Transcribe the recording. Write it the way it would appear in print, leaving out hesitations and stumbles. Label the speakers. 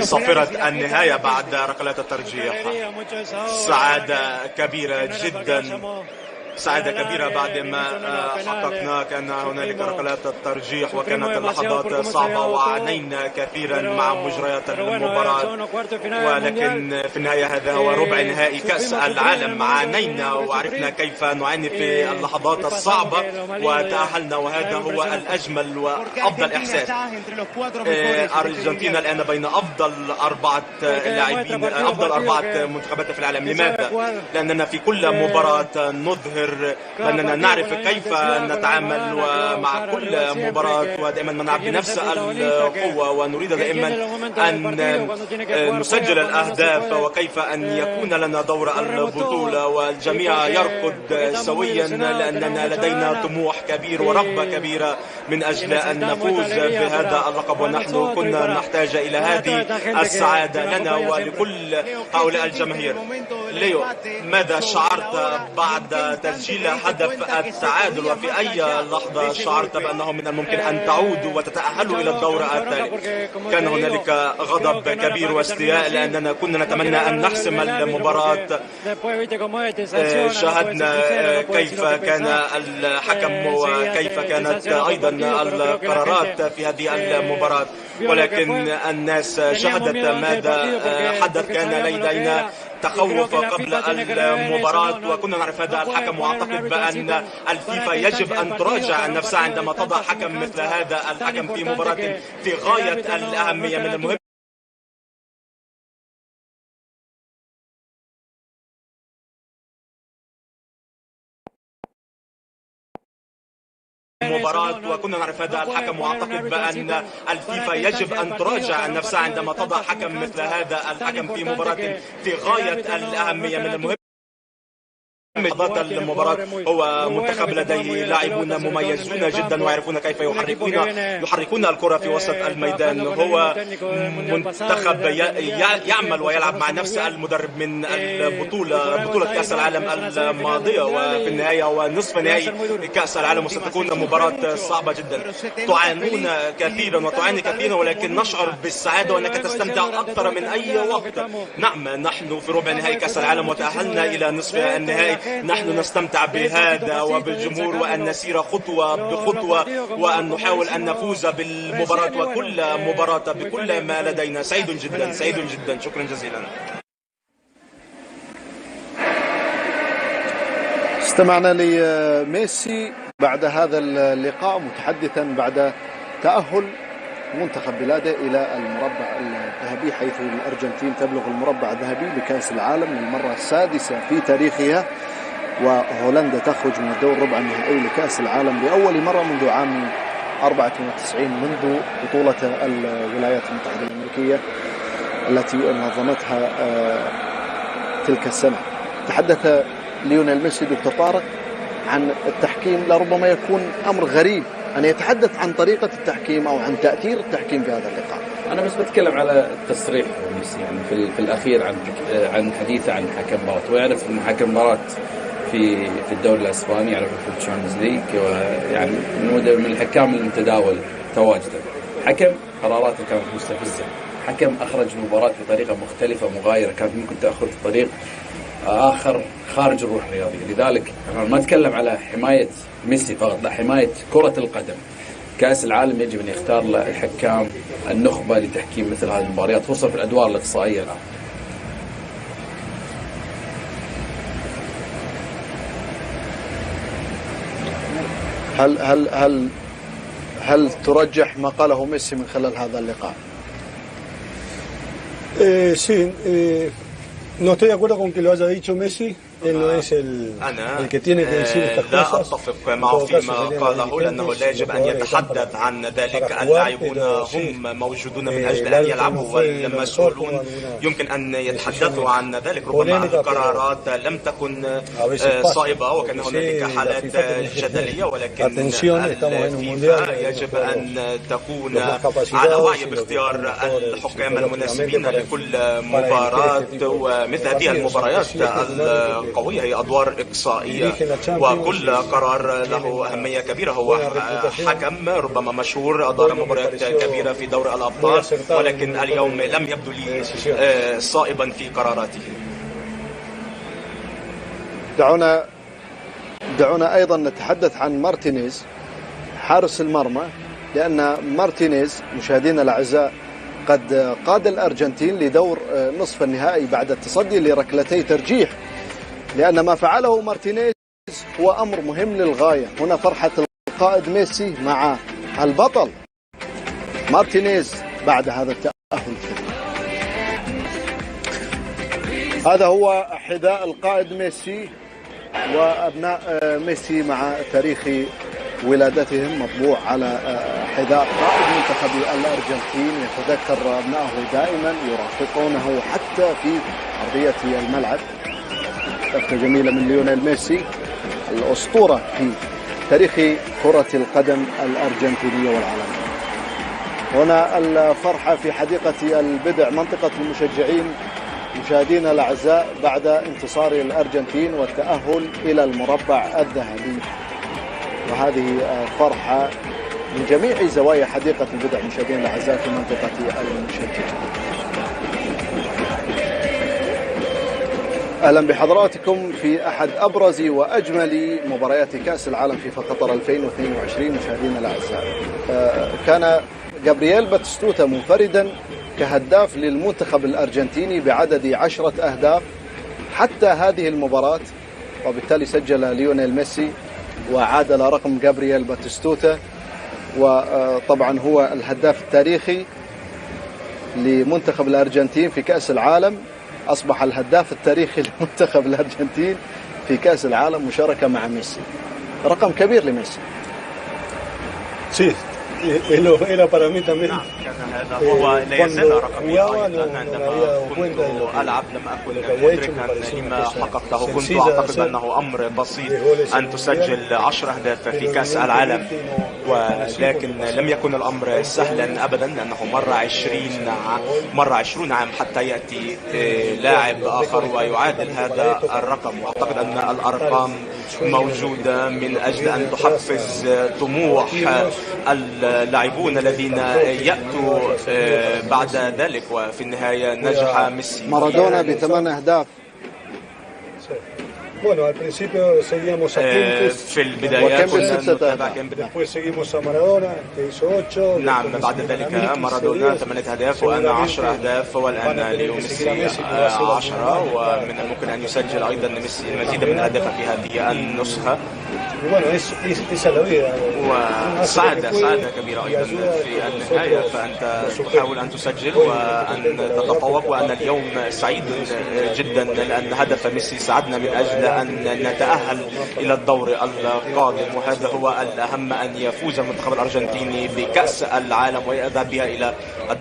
Speaker 1: بصفرة النهاية بعد ركلات الترجيح. سعادة كبيرة جدا، سعادة كبيرة بعد ما حققنا. كان هنالك ركلات الترجيح وكانت اللحظات صعبة وعانينا كثيرا مع مجريات المباراة، ولكن في النهاية هذا هو ربع نهائي كأس العالم. عانينا وعرفنا كيف نعاني في اللحظات الصعبة وتأهلنا، وهذا هو الأجمل وأفضل إحساس. أرجنتين الآن بين أفضل 4 لاعبين، أفضل 4 منتخبات في العالم. لماذا؟ لأننا في كل مباراة نظهر أننا نعرف كيف نتعامل مع كل مباراة، ودائما نلعب بنفس القوة، ونريد دائما أن نسجل الأهداف وكيف أن يكون لنا دور البطولة والجميع يركض سويا، لأننا لدينا طموح كبير ورغبة كبيرة من أجل أن نفوز بهذا اللقب، ونحن كنا نحتاج إلى هذه السعادة لنا ولكل هؤلاء الجماهير. ليو، ماذا شعرت بعد تسجيل هدف التعادل، وفي أي لحظة شعرت بأنه من الممكن أن تعودوا وتتأهلوا إلى الدور التالي؟ كان هنالك غضب كبير واستياء لأننا كنا نتمنى أن نحسم المباراة. شاهدنا كيف كان الحكم وكيف كانت أيضا القرارات في هذه المباراة، ولكن الناس شهدت ماذا حدث. كان لدينا تخوف قبل المباراة وكنا نعرف هذا الحكم، واعتقد بأن الفيفا يجب أن تراجع نفسها عندما تضع حكم مثل هذا الحكم في مباراة في غاية الأهمية. من المهم مباراة وكنا نعرف هذا الحكم، واعتقد بأن الفيفا يجب أن تراجع نفسها عندما تضع حكم مثل هذا الحكم في مباراة في غاية الأهمية. من المهم لحظات المباراة هو منتخب لديه لاعبون مميزون جدا ويعرفون كيف يحركون الكرة في وسط الميدان. هو منتخب يعمل ويلعب مع نفس المدرب من بطولة كأس العالم الماضية، وفي النهاية ونصف نهائي كأس العالم، وستكون مباراة صعبة جدا. تعانون كثيرا وتعاني كثيرا، ولكن نشعر بالسعادة وأنك تستمتع أكثر من أي وقت. نعم، نحن في ربع نهائي كأس العالم وتأهلنا إلى نصف النهائي. نحن نستمتع بهذا وبالجمهور، وأن نسير خطوة بخطوة وأن نحاول أن نفوز بالمباراة وكل مباراة بكل ما لدينا. سعيد جدا، سعيد جدا. شكرا جزيلا.
Speaker 2: استمعنا لميسي بعد هذا اللقاء متحدثا بعد تأهل منتخب بلاده إلى المربع الذهبي، حيث الأرجنتين تبلغ المربع الذهبي لكأس العالم للمرة السادسة في تاريخها، وهولندا تخرج من الدور ربع النهائي لكأس العالم لأول مرة منذ عام 94 منذ بطولة الولايات المتحدة الأمريكية التي نظمتها تلك السنة. تحدث ليونيل ميسي دكتور طارق عن التحكيم. لربما يكون أمر غريب أن يتحدث عن طريقة التحكيم أو عن تأثير التحكيم في هذا اللقاء.
Speaker 3: أنا بس بتكلم على التصريح ميسي يعني في الأخير عن حديثه عن حكم مباراة، ويعرف أن حكم مباراة في الدوري الإسباني، يعرف في الشامبيونز ليج، ويعني من الحكام المتداول تواجده. حكم قراراته كانت مستفزة، حكم أخرج المباراة بطريقة مختلفة مغايرة، كانت ممكن تأخذ طريق آخر خارج الروح الرياضية. لذلك أنا ما أتكلم على حماية ميسي فقط، لا، حماية كرة القدم. كأس العالم يجب أن يختار الحكام النخبة لتحكيم مثل هذه المباريات، خصوصا في الأدوار الإقصائية الآن.
Speaker 2: هل ترجح ما قاله ميسي من خلال هذا اللقاء؟
Speaker 4: Sí, no estoy de acuerdo con que lo haya dicho Messi. Él no es el que tiene que decir estas cosas.
Speaker 1: لا أتفق معه فيما قاله، لأنه لا يجب أن يتحدث عن ذلك. اللاعبون هم موجودون من أجل أن يلعبوا، والمسؤولون يمكن أن يتحدثوا عن ذلك. ربما القرارات لم تكن صائبة وكان هنالك حالات جدلية، ولكن الفيفا يجب أن تكون على وعي باختيار الحكام المناسبين لكل مباراة، ومثل هذه المباريات قوية، هي أدوار إقصائية، وكل قرار له أهمية كبيرة. هو حكم ربما مشهور، أدار مباريات كبيرة في دوري الأبطال، ولكن اليوم لم يبدو لي صائبا في قراراته.
Speaker 2: دعونا أيضا نتحدث عن مارتينيز حارس المرمى، لأن مارتينيز مشاهدينا الأعزاء قد قاد الأرجنتين لدور نصف النهائي بعد التصدي لركلتي ترجيح، لأن ما فعله مارتينيز هو أمر مهم للغاية. هنا فرحة القائد ميسي مع البطل مارتينيز بعد هذا التأهل الكبير. هذا هو حذاء القائد ميسي وأبناء ميسي مع تاريخ ولادتهم مطبوع على حذاء قائد منتخب الأرجنتين. يتذكر أبنائه دائما يرافقونه حتى في أرضية الملعب. لفتة جميلة من ليونيل ميسي الأسطورة في تاريخ كرة القدم الأرجنتينية والعالمية. هنا الفرحة في حديقة البدع منطقة المشجعين مشاهدينا الأعزاء بعد انتصار الأرجنتين والتأهل إلى المربع الذهبي، وهذه فرحة من جميع زوايا حديقة البدع مشاهدينا الأعزاء في منطقة المشجعين. أهلا بحضراتكم في أحد أبرز وأجمل مباريات كأس العالم فيفا قطر 2022 مشاهدينا الأعزاء. كان جابرييل باتيستوتا منفردا كهداف للمنتخب الأرجنتيني بعدد 10 أهداف حتى هذه المباراة، وبالتالي سجل ليونيل ميسي وعادل رقم جابرييل باتيستوتا، وطبعا هو الهداف التاريخي لمنتخب الأرجنتين في كأس العالم. أصبح الهداف التاريخي لمنتخب الأرجنتين في كأس العالم مشاركة مع ميسي. رقم كبير لميسي.
Speaker 4: Sí, era para mí también.
Speaker 1: هذا هو لا يزال رقمي أيضا. عندما كنت ألعب لم أكن مدركا لما حققته. كنت أعتقد أنه أمر بسيط أن تسجل 10 أهداف في كأس العالم، ولكن لم يكن الأمر سهلا أبدا، لأنه مر 20 عام حتى يأتي لاعب آخر ويعادل هذا الرقم. وأعتقد أن الأرقام موجودة من أجل أن تحفز طموح اللاعبون الذين يأتوا بعد ذلك، وفي النهاية نجح ميسي.
Speaker 2: مارادونا ب8 أهداف.
Speaker 4: Bueno, al principio seguíamos a Kempes.
Speaker 1: في البدايات نتابع كيمبس.
Speaker 4: Después seguimos a Maradona que hizo 8.
Speaker 1: نعم، بعد ذلك مارادونا 8 أهداف وأنا 10 أهداف، والآن ليو ميسي 10، ومن الممكن أن يسجل أيضا ميسي المزيد من الأهداف في هذه النسخة. وسعادة كبيرة أيضا في النهاية، فأنت تحاول أن تسجل وأن تتفوق، وأنا اليوم سعيد جدا لأن هدف ميسي ساعدنا من أجل أن نتأهل إلى الدور القادم، وهذا هو الأهم، أن يفوز المنتخب الأرجنتيني بكأس العالم ويذهب بها إلى